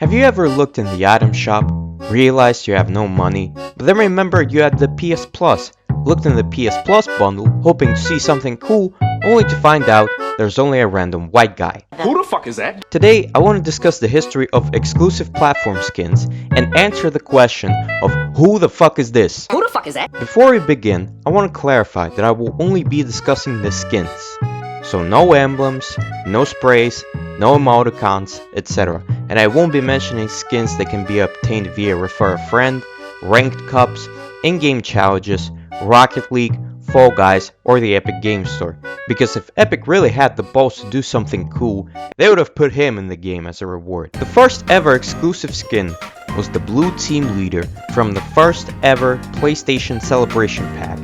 Have you ever looked in the item shop, realized you have no money, but then remembered you had the PS Plus, looked in the PS Plus bundle, hoping to see something cool, only to find out there's only a random white guy? Who the fuck is that? Today, I want to discuss the history of exclusive platform skins and answer the question of who the fuck is this? Who the fuck is that? Before we begin, I want to clarify that I will only be discussing the skins. So no emblems, no sprays, no emoticons, etc. And I won't be mentioning skins that can be obtained via refer a friend, ranked cups, in-game challenges, Rocket League, Fall Guys, or the Epic Game Store. Because if Epic really had the balls to do something cool, they would have put him in the game as a reward. The first ever exclusive skin was the Blue Team Leader from the first ever PlayStation Celebration Pack,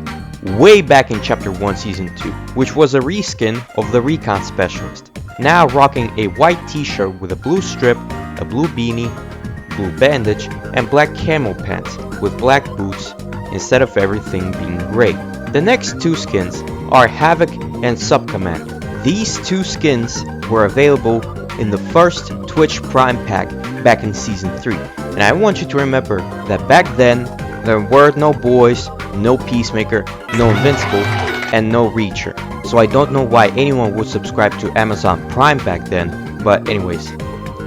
way back in Chapter 1 Season 2, which was a reskin of the Recon Specialist, now rocking a white t-shirt with a blue strip, a blue beanie, blue bandage, and black camo pants with black boots instead of everything being grey. The next two skins are Havoc and Subcommander. These two skins were available in the first Twitch Prime pack back in Season 3, and I want you to remember that back then there were no boys, no Peacemaker, no Invincible, and no Reacher. So I don't know why anyone would subscribe to Amazon Prime back then, but anyways.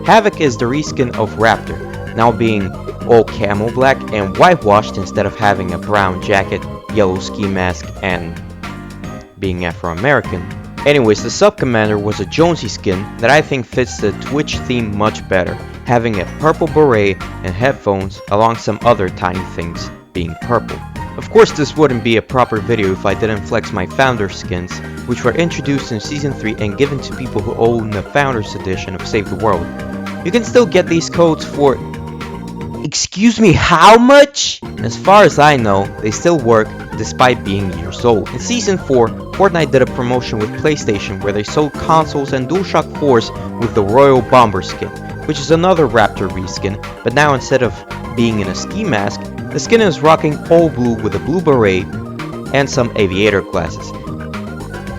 Havoc is the reskin of Raptor, now being all camo black and whitewashed instead of having a brown jacket, yellow ski mask, and being Afro-American. Anyways, the Subcommander was a Jonesy skin that I think fits the Twitch theme much better, having a purple beret and headphones along some other tiny things being purple. Of course, this wouldn't be a proper video if I didn't flex my Founder skins, which were introduced in Season 3 and given to people who own the Founders edition of Save the World. You can still get these codes for... Excuse me, how much? As far as I know, they still work despite being years old. In Season 4, Fortnite did a promotion with PlayStation where they sold consoles and DualShock 4s with the Royal Bomber skin, which is another Raptor reskin, but now instead of being in a ski mask, the skin is rocking all blue with a blue beret and some aviator glasses.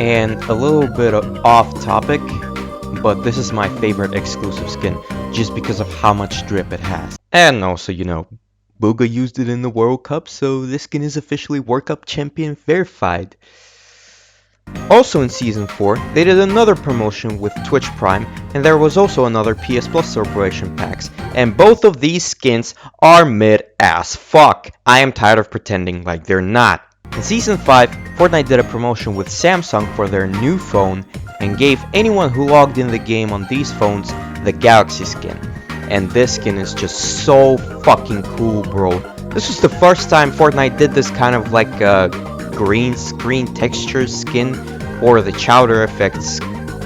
And a little bit off topic, but this is my favorite exclusive skin just because of how much drip it has. And also, you know, Booga used it in the World Cup, so this skin is officially World Cup champion verified. Also in Season 4, they did another promotion with Twitch Prime, and there was also another PS Plus celebration packs, and both of these skins are mid as fuck. I am tired of pretending like they're not. In Season 5, Fortnite did a promotion with Samsung for their new phone, and gave anyone who logged in the game on these phones the Galaxy skin. And this skin is just so fucking cool, bro. This was the first time Fortnite did this kind of like green screen texture skin, or the chowder effects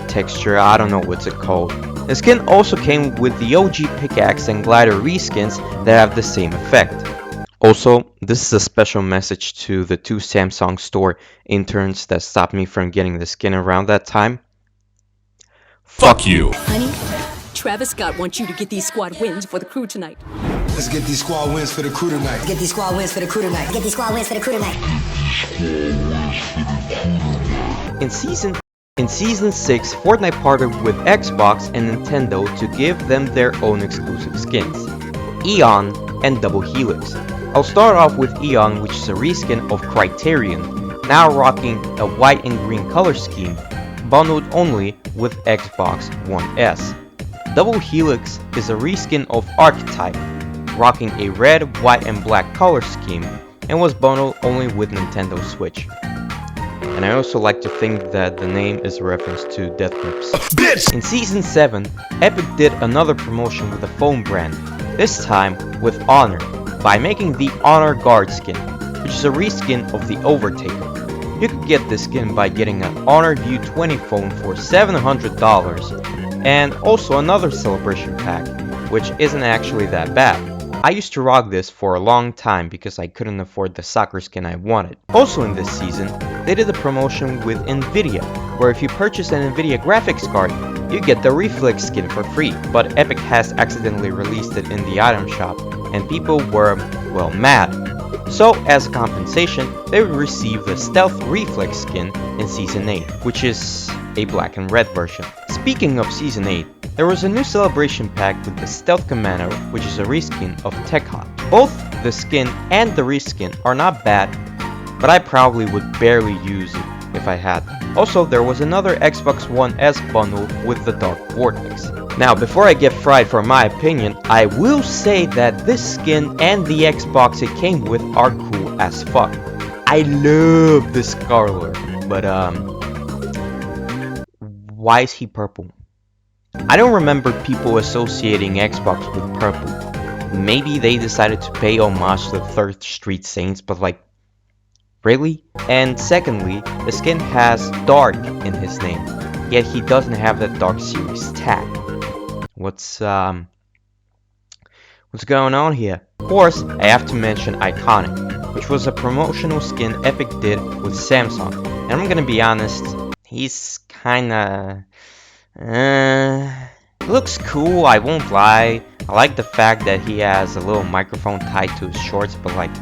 texture, I don't know what's it called. The skin also came with the OG pickaxe and glider reskins that have the same effect. Also, this is a special message to the two Samsung store interns that stopped me from getting the skin around that time. Fuck you. Honey, Travis Scott wants you to get these squad wins for the crew tonight. Let's get these squad wins for the crew tonight. Get these squad wins for the crew tonight. Get these squad wins for the crew tonight. In Season 6, Fortnite partnered with Xbox and Nintendo to give them their own exclusive skins, Eon and Double Helix. I'll start off with Eon, which is a reskin of Criterion, now rocking a white and green color scheme, bundled only with Xbox One S. Double Helix is a reskin of Archetype, rocking a red, white, and black color scheme, and was bundled only with Nintendo Switch. And I also like to think that the name is a reference to Death Grips. Bitch! In Season 7, Epic did another promotion with a phone brand, this time with Honor, by making the Honor Guard skin, which is a reskin of the Overtaker. You could get this skin by getting an Honor View 20 phone for $700, and also another celebration pack, which isn't actually that bad. I used to rock this for a long time because I couldn't afford the soccer skin I wanted. Also in this season, they did a promotion with Nvidia, where if you purchase an Nvidia graphics card, you get the Reflex skin for free, but Epic has accidentally released it in the item shop, and people were, well, mad. So, as a compensation, they would receive the Stealth Reflex skin in Season 8, which is a black and red version. Speaking of Season 8, There was a new celebration pack with the Stealth Commando, which is a reskin of Tech Hot. Both the skin and the reskin are not bad, but I probably would barely use it if I had them. Also, there was another Xbox One S bundle with the Dark Vortex. Now, before I get fried for my opinion, I will say that this skin and the Xbox it came with are cool as fuck. I love the Scarlet, but why is he purple? I don't remember people associating Xbox with purple. Maybe they decided to pay homage to the 3rd Street Saints, but like, really? And secondly, the skin has Dark in his name, yet he doesn't have that Dark Series tag. What's going on here? Of course, I have to mention Iconic, which was a promotional skin Epic did with Samsung. And I'm gonna be honest, he's kinda... looks cool, I won't lie. I like the fact that he has a little microphone tied to his shorts, but like...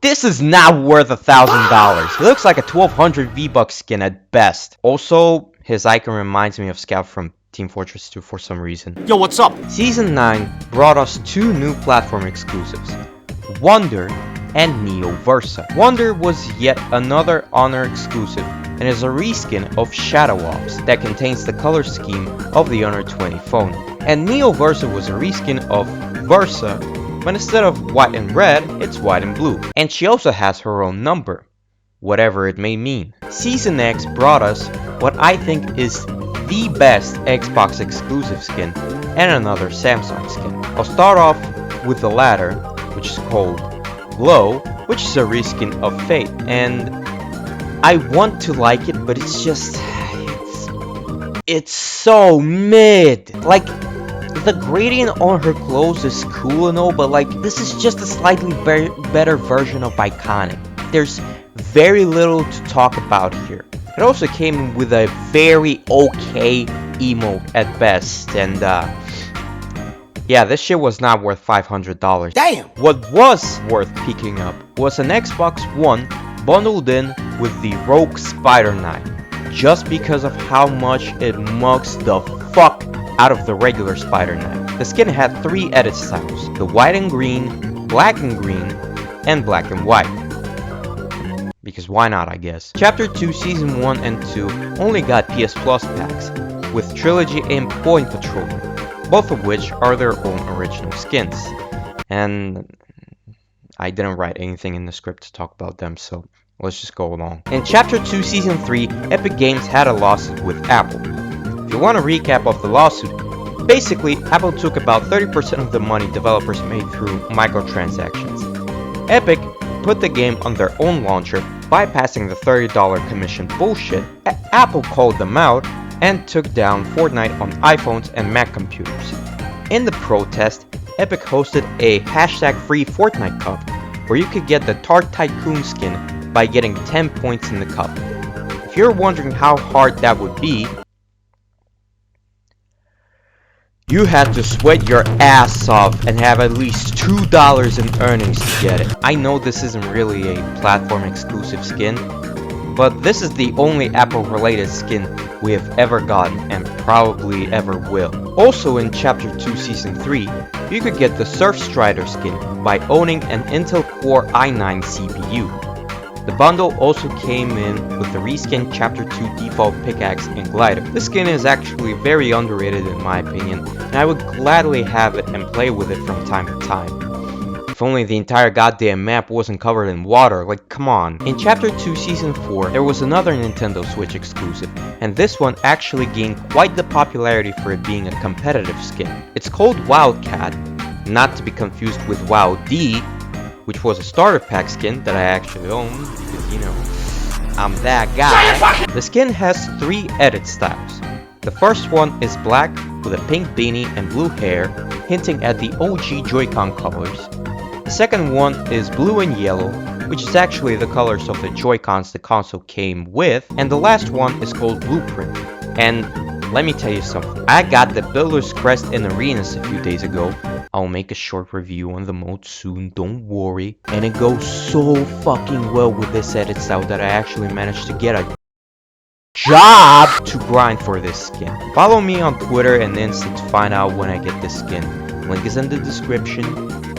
this is not worth $1,000. He looks like a 1200 V-Bucks skin at best. Also, his icon reminds me of Scout from Team Fortress 2 for some reason. Yo, what's up? Season 9 brought us 2 new platform exclusives, Wonder and Neo Versa. Wonder was yet another Honor exclusive and is a reskin of Shadow Ops that contains the color scheme of the Honor 20 phone. And Neo Versa was a reskin of Versa, but instead of white and red, it's white and blue. And she also has her own number, whatever it may mean. Season X brought us what I think is the best Xbox exclusive skin and another Samsung skin. I'll start off with the latter, which is called Glow, which is a reskin of Fate, and I want to like it, but it's just it's so mid. Like, the gradient on her clothes is cool and all, but like, this is just a slightly better version of Iconic. There's very little to talk about here. It also came with a very okay emote at best, and yeah, this shit was not worth $500. Damn! What was worth picking up was an Xbox One bundled in with the Rogue Spider Knight, just because of how much it mugs the fuck out of the regular Spider Knight. The skin had 3 edit styles, the white and green, black and green, and black and white. Because why not, I guess. Chapter 2 Season 1 and 2 only got PS Plus packs, with Trilogy and Point Patroller, both of which are their own original skins. And I didn't write anything in the script to talk about them, so let's just go along. In Chapter 2 Season 3, Epic Games had a lawsuit with Apple. If you want a recap of the lawsuit, basically Apple took about 30% of the money developers made through microtransactions. Epic put the game on their own launcher, bypassing the $30 commission bullshit. Apple called them out and took down Fortnite on iPhones and Mac computers. In the protest, Epic hosted a #free Fortnite Cup, where you could get the Tart Tycoon skin by getting 10 points in the cup. If you're wondering how hard that would be, you had to sweat your ass off and have at least $2 in earnings to get it. I know this isn't really a platform exclusive skin, but this is the only Apple related skin we have ever gotten and probably ever will. Also in Chapter 2 Season 3, you could get the Surfstrider skin by owning an Intel Core i9 CPU. The bundle also came in with the reskin Chapter 2 default pickaxe and glider. This skin is actually very underrated in my opinion, and I would gladly have it and play with it from time to time. If only the entire goddamn map wasn't covered in water, like come on. In Chapter 2 Season 4, there was another Nintendo Switch exclusive, and this one actually gained quite the popularity for it being a competitive skin. It's called Wildcat, not to be confused with WoW D, which was a starter pack skin that I actually own, because, you know, I'm that guy. The skin has 3 edit styles. The first one is black with a pink beanie and blue hair, hinting at the OG Joy-Con colors. The second one is blue and yellow, which is actually the colors of the Joy-Cons the console came with. And the last one is called Blueprint. And let me tell you something, I got the Builder's Crest in Arenas a few days ago. I'll make a short review on the mode soon, don't worry. And it goes so fucking well with this edit style that I actually managed to get a job to grind for this skin. Follow me on Twitter and Insta to find out when I get this skin. Link is in the description.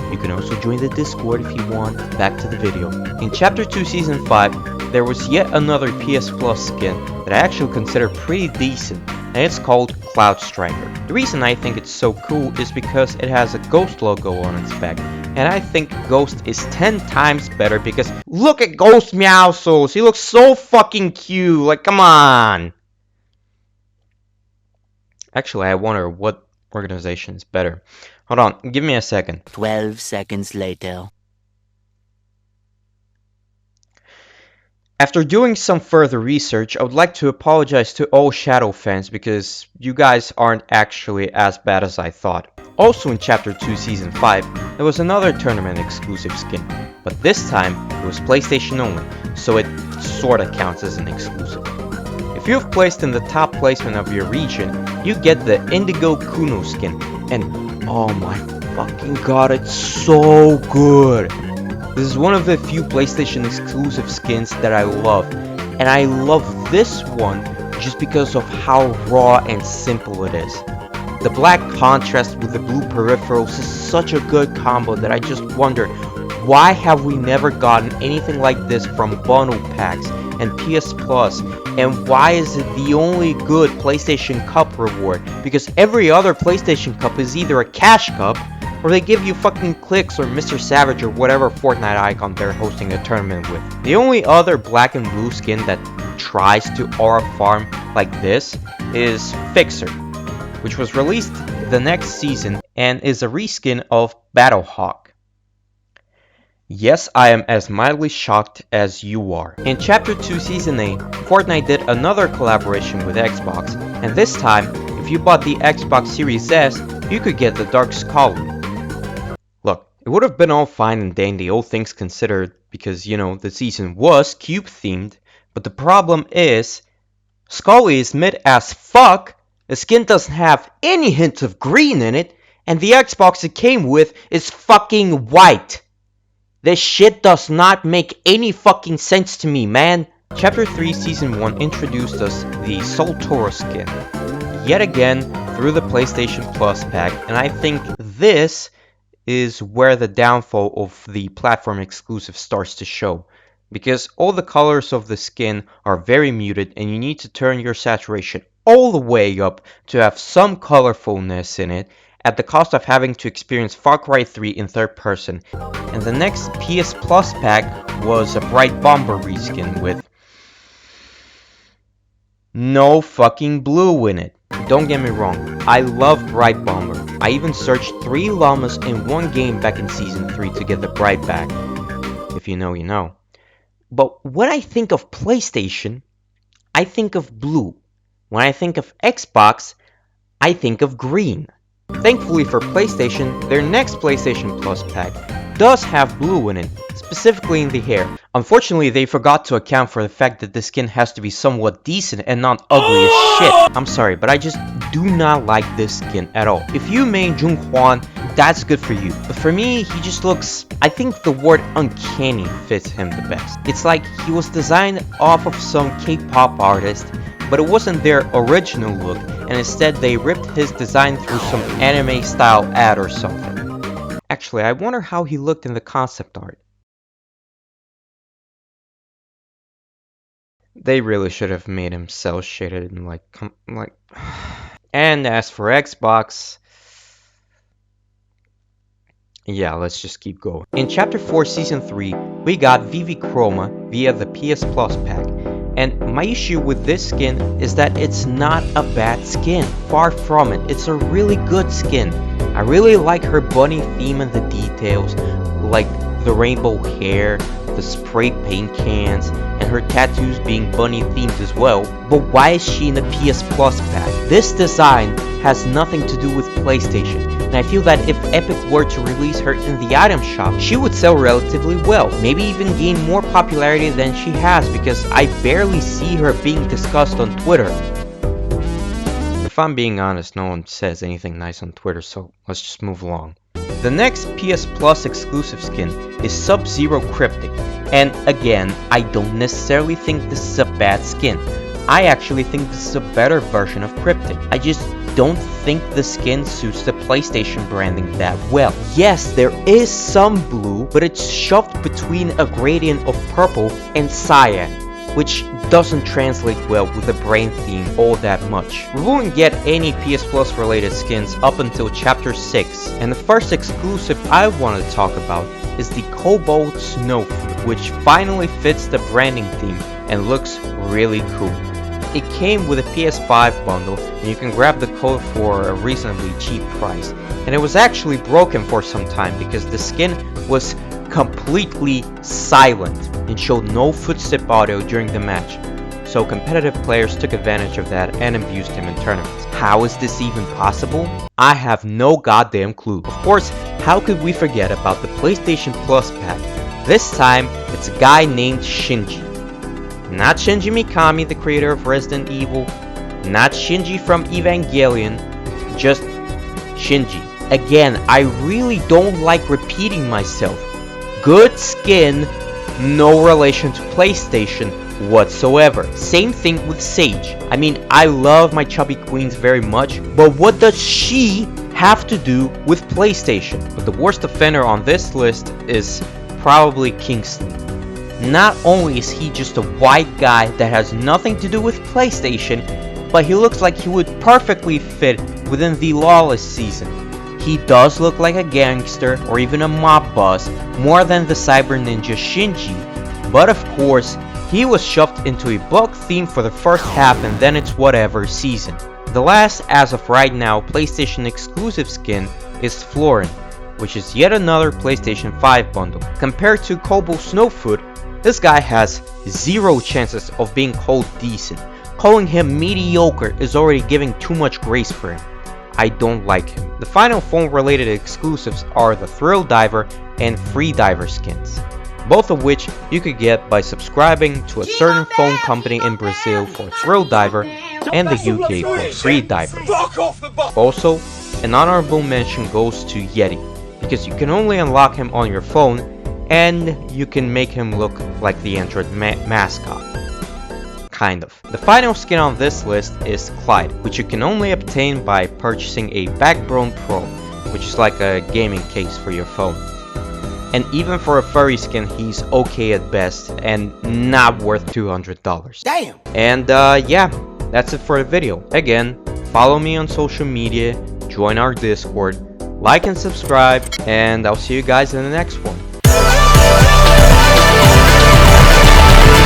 You can also join the Discord if you want. Back to the video. In Chapter 2 Season 5, there was yet another PS Plus skin that I actually consider pretty decent, and it's called Cloud Striker. The reason I think it's so cool is because it has a Ghost logo on its back, and I think Ghost is 10 times better because look at Ghost Meowscles, he looks so fucking cute, like come on! Actually, I wonder what organization is better. Hold on, give me a second. 12 seconds later. After doing some further research, I would like to apologize to all Shadow fans because you guys aren't actually as bad as I thought. Also in Chapter 2 Season 5, there was another tournament exclusive skin, but this time it was PlayStation only, so it sorta counts as an exclusive. If you have placed in the top placement of your region, you get the Indigo Kuno skin, and oh my fucking god, it's so good! This is one of the few PlayStation exclusive skins that I love, and I love this one just because of how raw and simple it is. The black contrast with the blue peripherals is such a good combo that I just wonder, why have we never gotten anything like this from bundle packs and PS Plus, and why is it the only good PlayStation Cup reward? Because every other PlayStation Cup is either a cash cup, or they give you fucking clicks or Mr. Savage or whatever Fortnite icon they're hosting a tournament with. The only other black and blue skin that tries to aura farm like this is Fixer, which was released the next season and is a reskin of Battlehawk. Yes, I am as mildly shocked as you are. In Chapter 2 Season 8, Fortnite did another collaboration with Xbox, and this time, if you bought the Xbox Series S, you could get the Dark Scholar. Look, it would have been all fine and dandy, all things considered, because, you know, the season was cube themed, but the problem is, Scully is mid as fuck, the skin doesn't have any hint of green in it, and the Xbox it came with is fucking white. This shit does not make any fucking sense to me, man. Chapter 3 Season 1 introduced us the Sol Toro skin, yet again through the PlayStation Plus pack, and I think this is where the downfall of the platform exclusive starts to show, because all the colors of the skin are very muted and you need to turn your saturation all the way up to have some colorfulness in it, at the cost of having to experience Far Cry 3 in third person. And the next PS Plus pack was a Bright Bomber reskin with no fucking blue in it. Don't get me wrong, I love Bright Bomber. I even searched 3 llamas in one game back in Season 3 to get the Bright back. If you know, you know. But when I think of PlayStation, I think of blue. When I think of Xbox, I think of green. Thankfully for PlayStation, their next PlayStation Plus pack does have blue in it, specifically in the hair. Unfortunately, they forgot to account for the fact that the skin has to be somewhat decent and not ugly as shit. I'm sorry, but I just do not like this skin at all. If you main Jung Hwan, that's good for you. But for me, he just looks, I think the word uncanny fits him the best. It's like he was designed off of some K-pop artist, but it wasn't their original look, and instead they ripped his design through some anime style ad or something. Actually, I wonder how he looked in the concept art. They really should have made him cel shaded and like. And as for Xbox, yeah, let's just keep going. In Chapter 4 Season 3, we got Vivi Chroma via the PS Plus pack. And my issue with this skin is that it's not a bad skin. Far from it. It's a really good skin. I really like her bunny theme and the details, like the rainbow hair, the spray paint cans, and her tattoos being bunny themed as well. But why is she in a PS Plus pack? This design has nothing to do with PlayStation, and I feel that if Epic were to release her in the item shop, she would sell relatively well, maybe even gain more popularity than she has, because I barely see her being discussed on Twitter. If I'm being honest, no one says anything nice on Twitter, so let's just move along. The next PS Plus exclusive skin is Sub-Zero Cryptic, and again, I don't necessarily think this is a bad skin. I actually think this is a better version of Cryptic. I just don't think the skin suits the PlayStation branding that well. Yes, there is some blue, but it's shoved between a gradient of purple and cyan, which doesn't translate well with the brain theme all that much. We won't get any PS Plus related skins up until Chapter 6, and the first exclusive I want to talk about is the Cobalt Snowflake, which finally fits the branding theme and looks really cool. It came with a PS5 bundle, and you can grab the code for a reasonably cheap price, and it was actually broken for some time because the skin was completely silent and showed no footstep audio during the match, so competitive players took advantage of that and abused him in tournaments. How is this even possible? I have no goddamn clue. Of course, how could we forget about the PlayStation Plus pack? This time, it's a guy named Shinji. Not Shinji Mikami, the creator of Resident Evil, not Shinji from Evangelion, just Shinji. Again, I really don't like repeating myself. Good skin, no relation to PlayStation whatsoever. Same thing with Sage. I mean, I love my chubby queens very much, but what does she have to do with PlayStation? But the worst offender on this list is probably Kingsley. Not only is he just a white guy that has nothing to do with PlayStation, but he looks like he would perfectly fit within the Lawless season. He does look like a gangster or even a mob boss more than the cyber ninja Shinji, but of course, he was shoved into a bug theme for the first half and then it's whatever season. The last, as of right now, PlayStation exclusive skin is Florin, which is yet another PlayStation 5 bundle. Compared to Cobalt Snowfoot, this guy has zero chances of being called decent. Calling him mediocre is already giving too much grace for him. I don't like him. The final phone related exclusives are the Thrill Diver and Free Diver skins, both of which you could get by subscribing to a certain phone company in Brazil for Thrill Diver and the UK for Free Diver. Also, an honorable mention goes to Yeti, because you can only unlock him on your phone and you can make him look like the Android mascot. Kind of. The final skin on this list is Clyde, which you can only obtain by purchasing a Backbone Pro, which is like a gaming case for your phone. And even for a furry skin, he's okay at best and not worth $200. Damn! And yeah, that's it for the video. Again, follow me on social media, join our Discord, like and subscribe, and I'll see you guys in the next one.